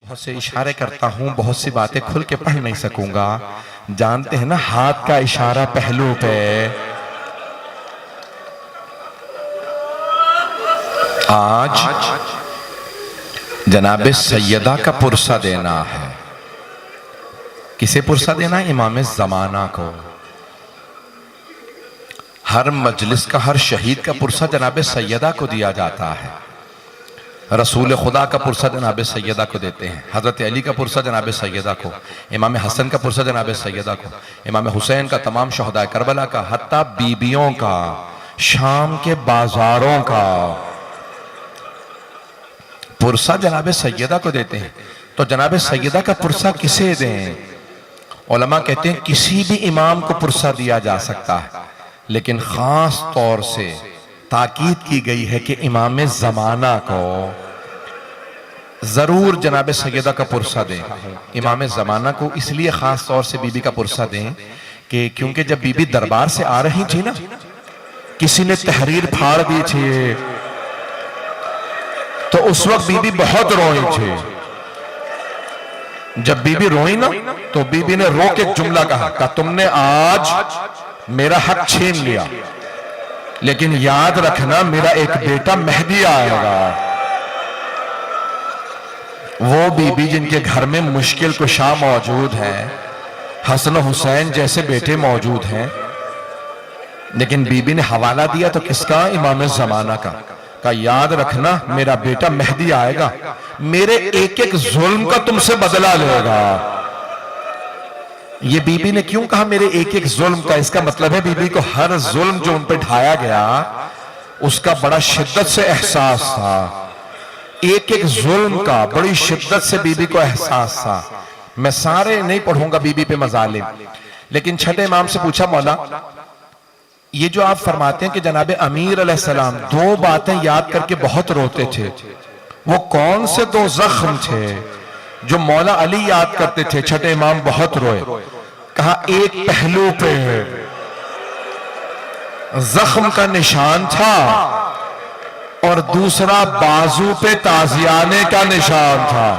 बहुत से इशारे करता हूँ, बहुत सी बातें खुल के पढ़ नहीं सकूंगा। जानते हैं ना, हाथ का इशारा पहलू पे। आज जनाबे सैयदा का पुरसा देना है। किसे पुरसा देना है? इमाम ज़माना को। हर मजलिस का, हर शहीद का पुरसा जनाबे सैयदा को दिया जाता है। रसूल खुदा का पुरसा जनाब सैयदा को देते हैं, हज़रत अली का पुरसा जनाब सैयदा को, इमाम हसन का पुरसा जनाब सैयदा को, इमाम हुसैन का, तमाम शहदा करबला का, हत्ता बीबियों का, शाम के बाजारों का पुरसा जनाब सैयदा को देते हैं। तो जनाब सैयदा का पुरसा किसे दें? उलमा कहते हैं किसी भी इमाम को पुरसा दिया जा सकता है, लेकिन खास तौर से ताकीद की गई है कि इमाम ज़माना को जरूर जनाब सैयदा का पुरसा दें। इमाम ज़माना को इसलिए खास तौर से बीबी का पुरसा दें कि क्योंकि जब बीबी दरबार से आ रही थी ना, किसी ने तहरीर फाड़ दी थी, तो उस वक्त बीबी बहुत रोई थी। जब बीबी रोई ना, तो बीबी ने रो के एक जुमला कहा, तुमने आज मेरा हक छीन लिया, लेकिन याद रखना मेरा एक बेटा मेहदी आएगा। वो बीबी जिनके घर में मुश्किल कुशा मौजूद है, हसन हुसैन जैसे बेटे मौजूद हैं, लेकिन बीबी ने हवाला दिया तो किसका? इमाम ज़माना का याद रखना मेरा बेटा मेहदी आएगा, मेरे एक एक जुल्म का तुमसे बदला लेगा। ये बीबी ने क्यों कहा मेरे एक एक जुल्म का? इसका मतलब है बीबी को हर जुल्म जो उन पे ढाया गया उसका बड़ा शिद्दत से एहसास था। एक एक जुल्म का बड़ी शिद्दत से बीबी को एहसास था। मैं सारे नहीं पढ़ूंगा बीबी पे मजालिम, लेकिन छठे इमाम से पूछा, मौला ये जो आप फरमाते हैं कि जनाबे अमीर अलैहिस्सलाम दो बातें याद करके बहुत रोते थे, वो कौन से दो जख्म थे जो मौला अली याद करते थे? छठे इमाम बहुत रोए। कहा एक पहलू पे जख्म का निशान था और दूसरा बाजू पे ताजियाने का निशान था।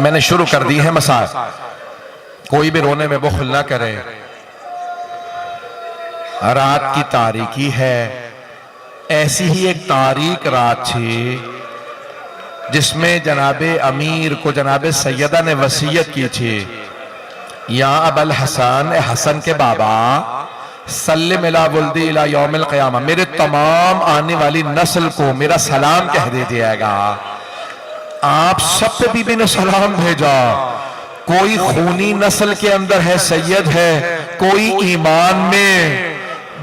मैंने शुरू कर दी है मसाज, कोई भी रोने में बुखल ना करे। रात की तारीकी है, ऐसी ही एक तारीक रात थी जिसमें जनाबे अमीर को जनाबे सैयदा ने वसीयत की थी, या अबल हसन, हसन के बाबा, सल्लिम इला वुल्दी इला यौमिल क़ियामा, मेरे तमाम आने वाली नस्ल को मेरा सलाम कह दीजिएगा। आप सब पे बीबी ने सलाम भेजा। कोई खूनी नस्ल के अंदर है, सैयद है, कोई ईमान में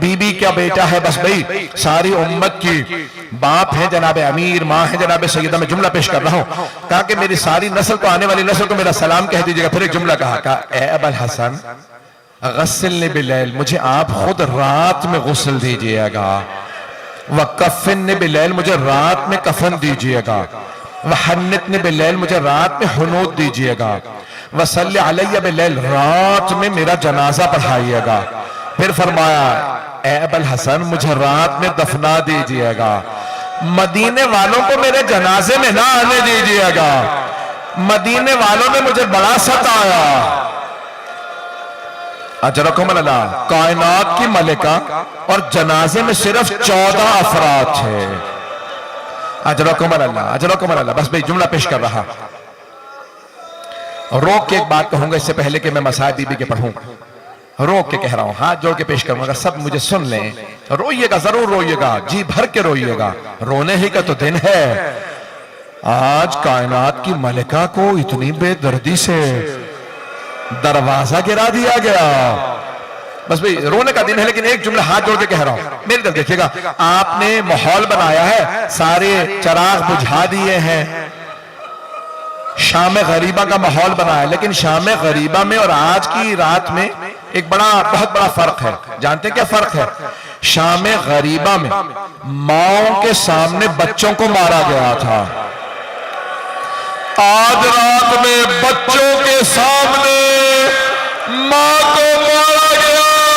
बीबी का बेटा है, बस भाई सारी उम्मत की बाप है जनाबे अमीर, माँ है जनाबे सैयदा। मैं जुमला पेश कर रहा हूँ, कहा कि मेरी सारी नस्ल को, आने वाली नस्ल को मेरा सलाम कह दीजिएगा। फिर एक जुमला कहा, ए अबल हसन गस्सिलनी बिलैल, मुझे आप खुद रात में गुस्ल दीजिएगा। व कफ़िन बिलैल, मुझे रात में कफन दीजिएगा। व हन्नितनी बिलैल, मुझे रात में हुनूत दीजिएगा। व सल्ली अलैया बिलैल, रात में मेरा जनाजा पढ़ाइएगा। फिर फरमाया, ए अबल हसन मुझे रात में दफना दीजिएगा, मदीने वालों को मेरे जनाजे में ना आने दीजिएगा, मदीने वालों ने मुझे बड़ा सताया। अजरकुम अल्लाह, कायनात की मलिका और जनाजे में सिर्फ 14 अफराद थे। अजरकुम अल्लाह, अजरकुम अल्लाह। बस भाई जुमला पेश कर रहा, रोक के एक बात कहूंगा इससे पहले कि मैं मसाइब बीबी के पढ़ूं। रोक के कह रहा हूं, हाथ जोड़ के पेश करूंगा, सब मुझे सुन लें। रोइएगा, जरूर रोइएगा, जी भर के रोइएगा, रोने ही का तो दिन है। आज कायनात की मलिका को इतनी बेदर्दी से दरवाजा गिरा दिया गया। बस भाई रोने का दिन है, लेकिन एक जुमला हाथ जोड़ के कह रहा हूं, मेरी तरफ देखिएगा। आपने माहौल बनाया है, सारे चिराग बुझा दिए हैं, शाम गरीबा का माहौल बनाया, लेकिन शाम गरीबा में और आज की रात में एक बहुत बड़ा फर्क है। जानते क्या फर्क है? शाम गरीबा में माओं के सामने बच्चों को मारा गया था, आज रात में बच्चों के सामने मां को मारा गया।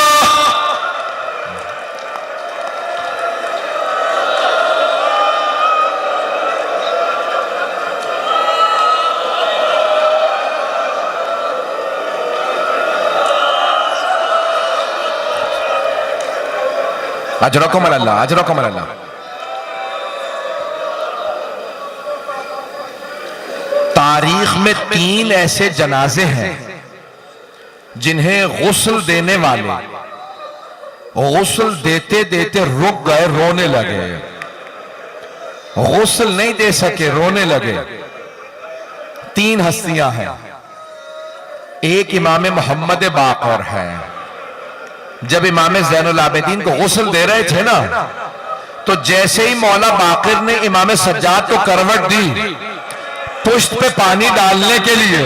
अजरकुम अल्लाह, अजरकुम अल्लाह। तारीख में 3 ऐसे जनाजे हैं जिन्हें गुस्ल देने वाले गुस्ल देते देते रुक गए, रोने लगे, गुस्ल नहीं दे सके, रोने लगे। 3 हस्तियां हैं। एक इमाम मोहम्मद बाक़र है। जब इमाम ज़ैनुल आबिदीन को गुस्ल दे रहे थे ना, तो जैसे ही मौला बाक़िर ने इमाम सज्जाद को करवट दी पुश्त पे पानी डालने के लिए,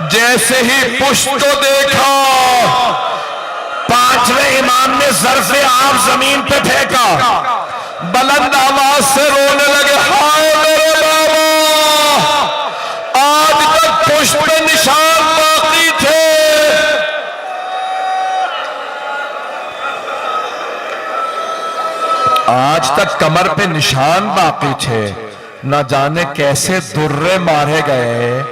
जैसे ही पुश्त को देखा, 5वें इमाम ने ज़र्फ़े आब जमीन पे फेंका, बुलंद आवाज से रोने लगे, हाय मेरे बाबा, आज तक पुश्त पे निशान बाकी थे, आज तक कमर पे निशान बाकी थे। न जाने कैसे दुर्रे मारे गए,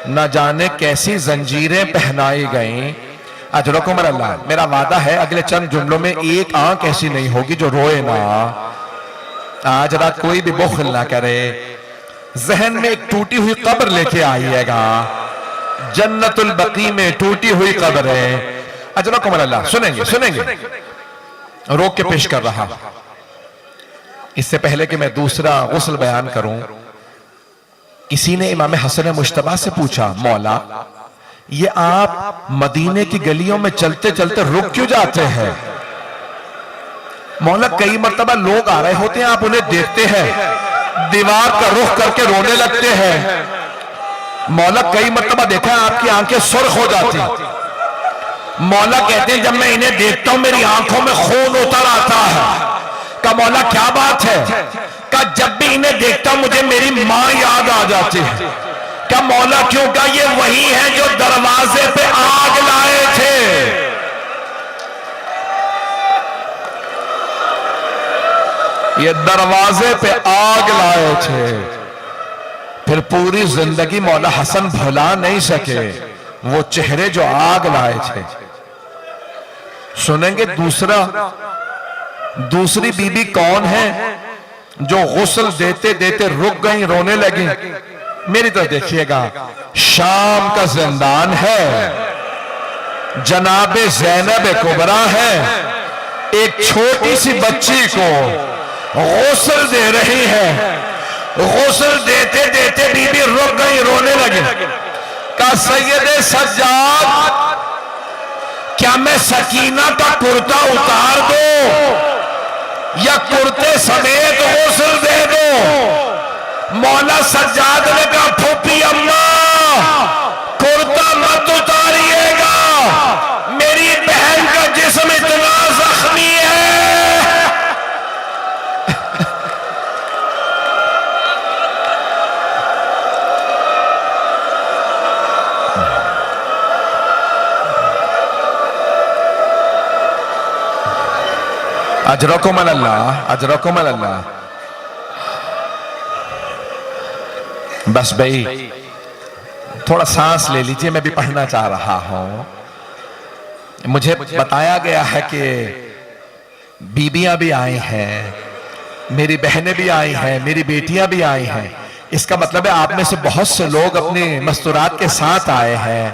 न जाने कैसी जंजीरें पहनाई गईं। अजरकुम अल्लाह, मेरा वादा है अगले चंद जुमलों में एक आंख ऐसी नहीं होगी जो रोए ना। आज रात कोई भी बुखल ना करे। जहन में एक टूटी हुई कब्र लेके आइएगा, जन्नतुल बकी में टूटी हुई कब्र है। अजरकुम अल्लाह, सुनेंगे सुनेंगे, रोक के पेश कर रहा। इससे पहले कि मैं दूसरा गुस्ल बयान करूं, किसी ने इमाम हसन मुश्तबा से पूछा, मौला ये आप मदीने की गलियों में चलते चलते रुक क्यों जाते हैं? मौला कई मर्तबा लोग आ रहे होते हैं, आप उन्हें देखते हैं, दीवार का रुख करके रोने लगते हैं। मौला कई मर्तबा देखा है आपकी आंखें सुर्ख हो जाती। मौला कहते हैं जब मैं इन्हें देखता हूं मेरी आंखों में खून उतर आता है। का मौला क्या बात है? का जब भी इन्हें देखता हूं मुझे मेरी मां याद आ जाती है। क्या मौला क्यों? का ये वही है जो दरवाजे पे आग लाए थे। ये दरवाजे पे आग लाए थे, फिर पूरी जिंदगी मौला हसन भुला नहीं सके वो चेहरे जो आग लाए थे। सुनेंगे दूसरी बीबी कौन है जो गुस्ल देते देते रुक गई, रोने लगी? मेरी तरफ देखिएगा, शाम का जिंदान है, जनाबे ज़ैनब कुबरा है, एक छोटी सी बच्ची को गुस्ल दे रही है। गुस्ल देते देते बीबी रुक गई, रोने लगी। का सैयदे सज्जाद, क्या मैं सकीना का कुर्ता उतार दो या कुर्ते समेत गुस्ल दे दो? मौला सज्जाद ने कहा, फूफी अम्मा कुर्ता मत उतारिएगा, मेरी बहन का जिस्म इतना जख्मी है। अजरकुम अल्लाह, अजरकुम अल्लाह। बस भाई थोड़ा सांस ले लीजिए, मैं भी पढ़ना चाह रहा हूं। मुझे बताया गया है कि बीबियां भी आई हैं, मेरी बहनें भी आई हैं, मेरी बेटियां भी आई हैं। इसका मतलब है आप में से बहुत से लोग अपने मस्तूरात के साथ आए हैं।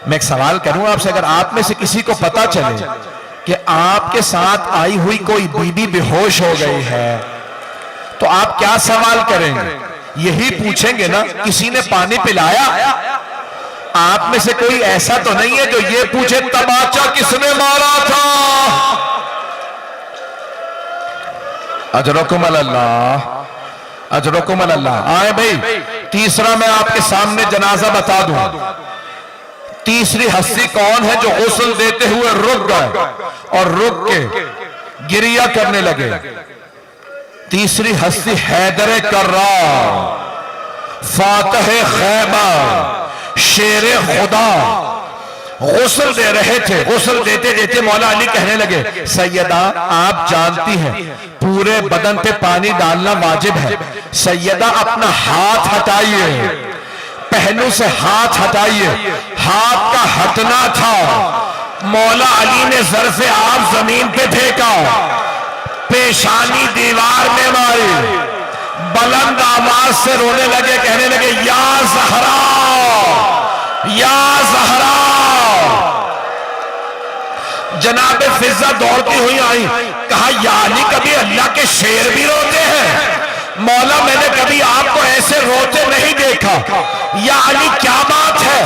मैं एक सवाल करूं आपसे, अगर आप में से किसी को पता चले कि आपके साथ आई हुई कोई बीबी बेहोश हो गई है, तो आप क्या सवाल करेंगे? यही पूछेंगे ना, किसी ने पानी पिलाया? आप में से कोई ऐसा तो नहीं है जो ये पूछे तमाचा किसने मारा था? अजरकुम अल्लाह, अजरकुम अल्लाह। आए भाई, तीसरा मैं आपके सामने जनाजा बता दूं। तीसरी हस्ती कौन है जो गुस्ल देते हुए रुक गए और रुक के गिरिया करने लगे? तीसरी हस्ती हैदर कर्रार, फातह खैबर, शेर खुदा गुस्ल दे रहे थे। गुस्ल देते देते मौला अली कहने लगे, सैयदा आप जानती हैं पूरे बदन पे पानी डालना वाजिब है, सैयदा अपना हाथ हटाइए, पहलू से हाथ हटाइए। हाथ का हटना था। मौला अली ने सर से आप जमीन पे फेंका, पेशानी दीवार में मारी, बुलंद आवाज से रोने लगे, कहने लगे या ज़हरा, या ज़हरा। जनाब फिजा दौड़ती हुई आई, कहा या अली कभी अल्लाह के शेर भी रोते हैं? मौला मैंने कभी आपको ऐसे रोते नहीं देखा। या अली क्या बात है,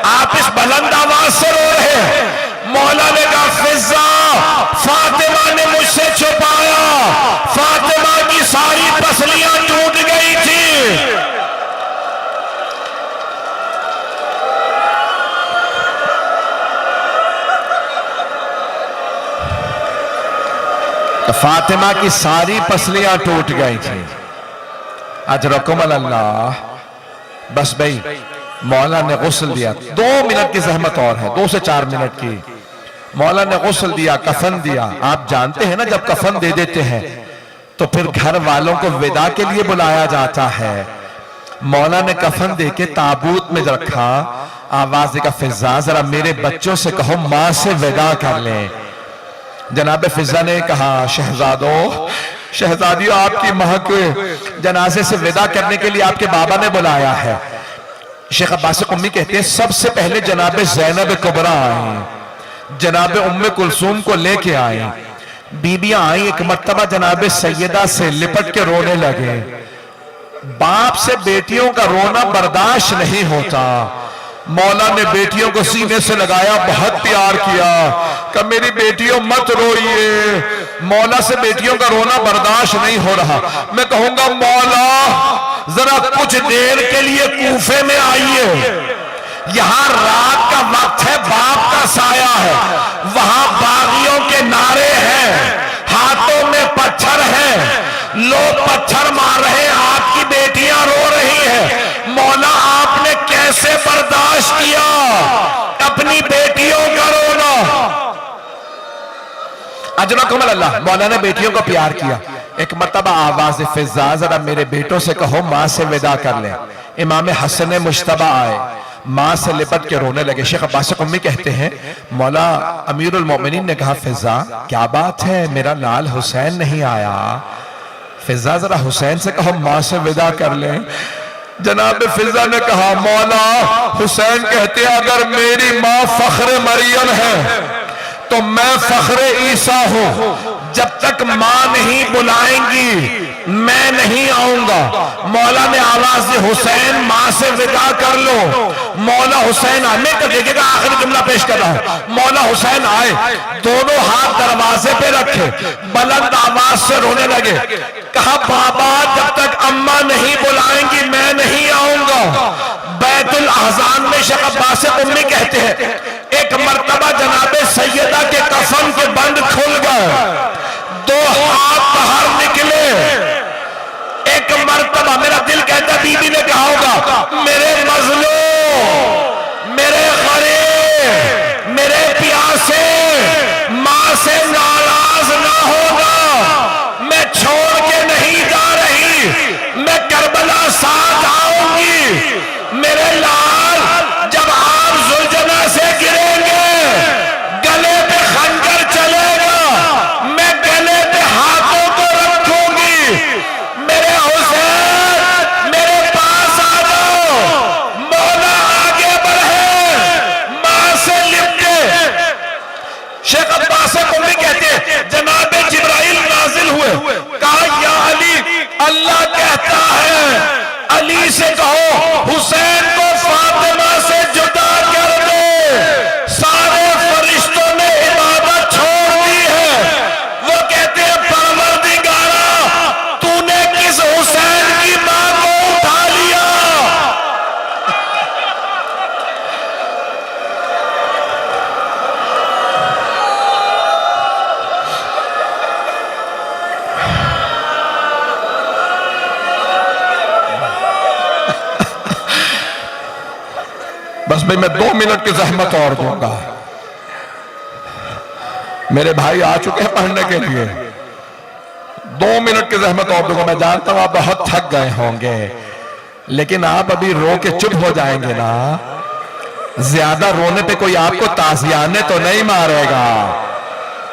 आप इस बुलंद आवाज से रो रहे हैं? मौला ने कहा फिजा, फातिमा ने मुझसे छुपाया, फातिमा की सारी पसलियां टूट गई थी। तो फातिमा की सारी पसलियां टूट गई थी। अजरकुम अल्लाह। बस भाई मौला ने गुस्ल दिया, 2 मिनट की जहमत और है, 2 से 4 मिनट की। मौला ने गुस्ल दिया, कफन दिया। आप जानते हैं ना जब कफन दे देते हैं तो फिर घर वालों को विदा के लिए बुलाया जाता है। मौला ने कफन दे के ताबूत में रखा, आवाज देगा फिजा जरा मेरे बच्चों से कहो मां से विदा कर लें। जनाब फिजा ने कहा शहजादो, शहजादियों आपकी मां के जनाजे से विदा करने के लिए आपके बाबा ने बुलाया है। शेख अब्बास कुम्मी कहते हैं सबसे पहले जनाब ज़ैनब कुबरा आई, जनाब उम्मे कुलसूम को लेके आए। बीबियां आई, एक मर्तबा जनाब सैयदा से लिपट के रोने लगे। बाप से बेटियों का रोना बर्दाश्त नहीं होता। मौला ने बेटियों को सीने से लगाया, बहुत प्यार किया, कि मेरी बेटियों मत रोइए। मौला से बेटियों का रोना बर्दाश्त नहीं हो रहा। मैं कहूंगा मौला जरा कुछ देर के लिए कूफे में आइए, यहां रात का वक्त है, बाप का साया है, वहां बागियों के नारे हैं, हाथों में पत्थर हैं, लोग पत्थर मार रहे हैं, आपकी बेटियां रो रही हैं। मौला आपने कैसे बर्दाश्त किया अपनी बेटियों का रोना? अजरकुम अल्लाह। मौला ने बेटियों को प्यार किया। एक मर्तबा आवाज फिजा जरा मेरे बेटों से कहो मां से विदा कर ले। इमाम हसन मुश्तबा आए, मां से लिपट के रोने लगे। शेख अब्बास कुम्मी कहते हैं मौला अमीरुल मोमिनीन ने कहा फिजा क्या बात है, मेरा लाल हुसैन नहीं आया? फिजा जरा हुसैन से कहो मां से विदा कर ले। जनाब फिजा ने कहा मौला हुसैन कहते हैं अगर मेरी मां फख्र मरियम है तो मैं फख्र ईसा हूं, जब तक मां नहीं बुलाएंगी मैं नहीं आऊंगा। मौला ने आवाज दी हुसैन मां से विदा कर लो। मौला हुसैन आने का देखेगा, आखिरी जुमला पेश कर रहा हूं। मौला हुसैन आए, दोनों हाथ दरवाजे पे रखे, बुलंद आवाज से रोने लगे। कहा बाबा जब तक अम्मा नहीं बुलाएंगी मैं नहीं आऊंगा। बैतुल अहज़ान में शेख अब्बास कुम्मी कहते हैं एक मर्तबा जनाबे सैयदा के कफन के बंद खुल गए, 2 हाथ बाहर निकले। एक मर्तबा मेरा दिल कहता बीबी ने कहा होगा मेरे मजलूम, मेरे गरीब, मेरे प्यासे, मां से नाराज ना होगा, मैं छोड़ के नहीं जा रही, मैं करबला साथ आऊंगी। मेरे लाल जब आप जुल्जना से गिरेंगे गले पे खंजर चलेगा, मैं गले पे हाथों को रखूंगी। मेरे हुसैन मेरे पास आ जाओ। मौला आगे बढ़े, मां से लिपटे। शेख अब्बास कुम्मी कहते हैं जनाब जिब्राइल नाजिल हुए, कहा या अली अल्लाह कहता है अली से कहो हुसैन को फातिमा से जुदा कर दे। सारे फरिश्तों ने इबादत छोड़ दी है। वो कहते हैं परवरदिगारा तूने किस हुसैन की मां को उठा लिया? बस भाई मैं 2 मिनट की जहमत और दूंगा। मेरे भाई आ चुके हैं पढ़ने के लिए, 2 मिनट की जहमत और दूंगा। मैं जानता हूं आप बहुत थक गए होंगे, लेकिन आप अभी रो के चुप हो जाएंगे ना ज्यादा रोने पे कोई आपको ताजियाने तो नहीं मारेगा।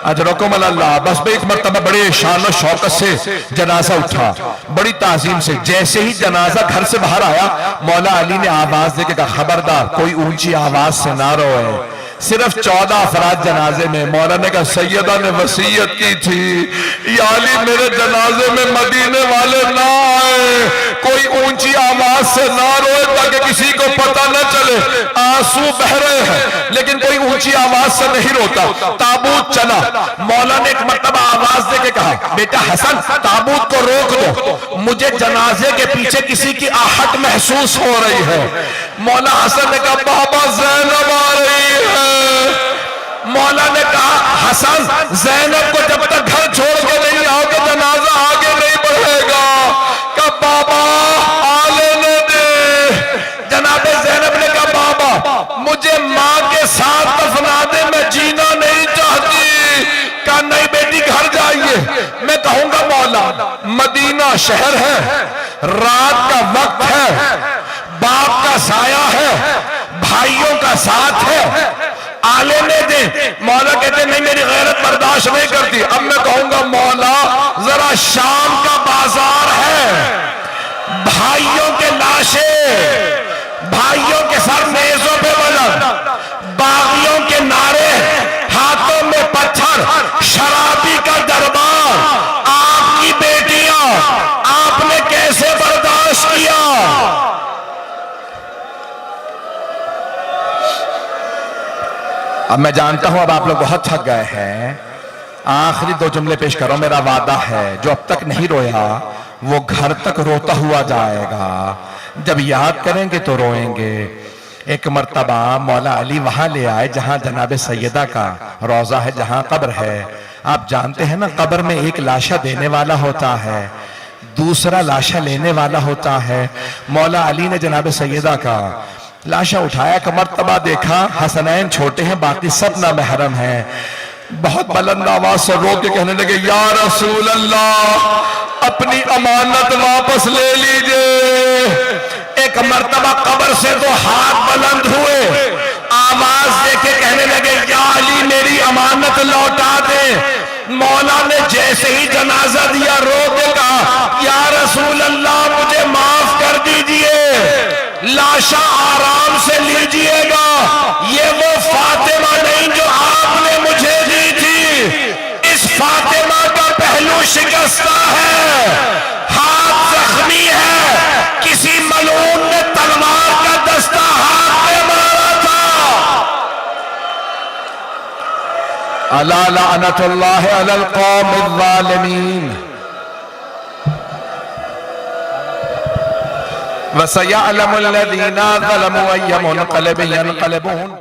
अजरकुम अल्लाह। बस भाई एक मरतबा बड़े शान और शौकत से जनाजा उठा, बड़ी ताजीम से। जैसे ही जनाजा घर से बाहर आया, मौला अली ने आवाज देके कहा, खबरदार कोई ऊंची आवाज से ना रोए। सिर्फ 14 अफराद जनाजे में। मौला ने कहा, सैयदा ने वसीयत की थी, या अली मेरे जनाजे में मदीने वाले ना आए, कोई ऊंची आवाज से ना रोए ताकि किसी को पता न चले आंसू बह रहे हैं, लेकिन कोई ऊंची आवाज से नहीं रोता। ताबूत चला, मौला ने एक मरतबा आवाज देके कहा, बेटा हसन ताबूत को रोक दो, मुझे जनाजे के पीछे किसी की आहट महसूस हो रही है। मौला हसन ने कहा, बाबा ज़ैनब आ रही है। मौला ने कहा, हसन ज़ैनब को जब तक घर छोड़ के नहीं आओगे जनाजा आगे नहीं बढ़ेगा। कहा बाबा आ लेने दे। जनाबे ज़ैनब ने कहा, बाबा मुझे माँ के साथ दफना दे, मैं जीना नहीं चाहती। कहा नहीं बेटी घर जाइए। मैं कहूंगा मौला मदीना शहर है, रात का वक्त है, बाप का साया है, भाइयों का साथ है, आले ने दे। मौला कहते नहीं मेरी गैरत बर्दाश्त नहीं करती। अब मैं कहूंगा मौला जरा शाम का बाजार है, भाइयों के लाशें, भाइयों के सर मेजों पे वजन, बागियों के नारे, हाथों में पत्थर, शराबी का दरबार, आपकी बेटियां, आपने कैसे बर्दाश्त किया। अब मैं जानता हूं अब आप लोग बहुत थक गए हैं। आखिरी 2 जुमले पेश करो। मेरा वादा है जो अब तक नहीं रोया वो घर तक रोता हुआ जाएगा। जब याद करेंगे तो रोएंगे। एक मर्तबा मौला अली वहां ले आए जहां जनाबे सैयदा का रोजा है, जहां कब्र है। आप जानते हैं ना, कब्र में एक लाशा देने वाला होता है, दूसरा लाशा लेने वाला होता है। मौला अली ने जनाबे सैयदा का लाशा उठाया, का मर्तबा देखा, हसनैन छोटे हैं, बाकी सब ना महरम हैं। बहुत बुलंद आवाज से रो के कहने लगे, या रसूल अल्लाह अपनी अमानत वापस ले लीजिए। एक मर्तबा कब्र से 2 हाथ बुलंद हुए, आवाज देके कहने लगे, या अली मेरी अमानत लौटा दे। मौला ने जैसे ही जनाजा दिया रो के कहा, या रसूल अल्लाह मुझे माफ कर दीजिए, लाशा आराम से लीजिएगा, ये वो फातिमा नहीं जो आपने मुझे दी थी। इस फातिमा का पहलू शिकस्ता है, हाथ जख्मी है, किसी मलून ने तलवार का दस्ता हाथ में मारा था। अला लअनतुल्लाहि अलल कौमिज़ ज़ालिमीन वसयअलमुल लज़ीना ज़लमू अय्य मुनक़लिबिन यनक़लिबून।